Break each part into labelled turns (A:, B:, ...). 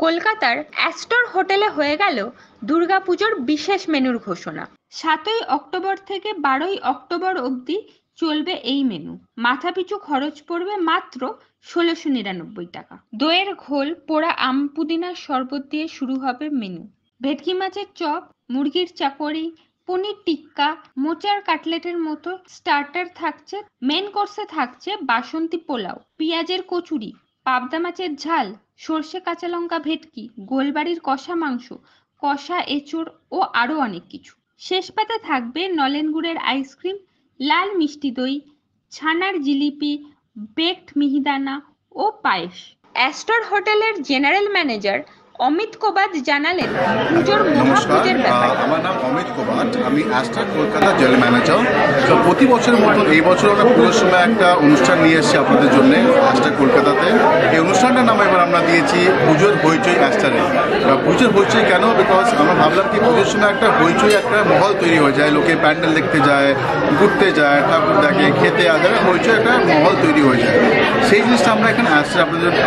A: কলকাতার অ্যাস্টর হোটেলে হয়ে গেল দুর্গাপুজোর বিশেষ মেনুর ঘোষণা। 7ই অক্টোবর থেকে 12ই অক্টোবর অবধি চলবে এই মেনু। মাথাপিছু খরচ পড়বে মাত্র 1699 টাকা। দইয়ের ঘোল, পোড়া আম পুদিনার শরবত দিয়ে শুরু হবে মেনু। ভেটকি মাছের চপ, মুরগির চাকরি, পনির টিক্কা, মোচার কাটলেটের মতো স্টার্টার থাকছে। মেন কোর্সে থাকছে বাসন্তী পোলাও, পেঁয়াজের কচুরি, পাবদা মাছের ঝাল, সর্ষে কাঁচা লঙ্কা ভেটকি, গোলবাড়ির কষা মাংস, কষা এঁচোড় ও আরো অনেক কিছু। শেষ পাতে থাকবে নলেন গুড়ের আইসক্রিম, লাল মিষ্টি দই, ছানার জিলিপি, বেকড মিহিদানা ও পায়েস। অ্যাস্টর হোটেলের জেনারেল ম্যানেজার অমিত কোবাদ জানালেন পুজোর মহাপুজোর ব্যাপারে।
B: আমার নাম অমিত কোবাদ, আমি অ্যাস্টর কলকাতা জেনারেল ম্যানেজার। তো প্রতি বছরের মতো এই বছর আমরা পুজোর সময় একটা অনুষ্ঠান নিয়ে এসেছি আপনাদের জন্য অ্যাস্টর কলকাতাতে। এই অনুষ্ঠানটার নাম এবার আমরা দিয়েছি পুজোর হইচই অ্যাস্টারে। পুজোর হইচই কেন? বিকজ আমরা ভাবলাম কি পুজোর সময় একটা হইচই একটা মহল তৈরি হয়ে যায়, লোকে প্যান্ডেল দেখতে যায়, ঘুরতে যায়, ঠাকুর দেখে, খেতে আসে, হইচই একটা মহল তৈরি হয়ে যায়। সেই জিনিসটা আমরা এখানে অ্যাস্টার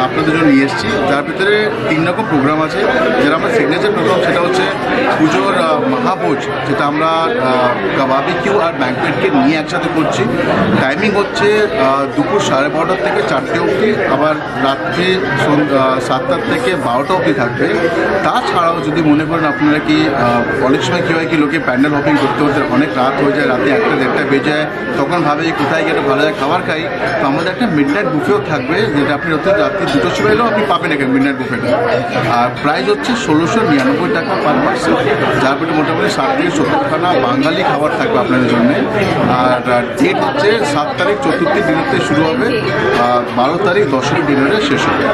B: আপনাদের জন্য নিয়ে এসেছি। যার ভিতরে 3 রকম প্রোগ্রাম আছে। যেটা আমরা সিগনেচার প্রোগ্রাম সেটা হচ্ছে পুজোর মহাভোজ, যেটা আমরা বারবিকিউ আর ব্যাঙ্কোয়েটকে নিয়ে একসাথে করছি। টাইমিং হচ্ছে দুপুর 12:30 থেকে 4টে অবধি, আবার রাত্রি 7টা থেকে 12টা অবধি থাকবে। তাছাড়াও যদি মনে করেন আপনারা কি অনেক সময় কী হয় কি লোকে প্যান্ডেল হপিং করতে করতে অনেক রাত হয়ে যায়, রাতে 1টা-1:30 বেজে যায়, তখন ভাবে যে কোথায় গিয়ে ভালো যায় খাবার খাই। তো আমাদের একটা মিডনাইট বুফেও থাকবে, যেটা আপনি রাত্রি 2টোর সময় এলেও আপনি পাবেন এখানে মিডনাইট বুফেটা। আর প্রাইস হচ্ছে 1699 টাকা পার পার্সন, যার ভিতরে মোটামুটি 60 থেকে 70খানা বাঙালি খাবার থাকবে আপনাদের জন্য। আর ডেট হচ্ছে 7 তারিখ চতুর্থী ডিনার থেকে শুরু হবে, 12 তারিখ 10ই ডিনারে শেষ হবে।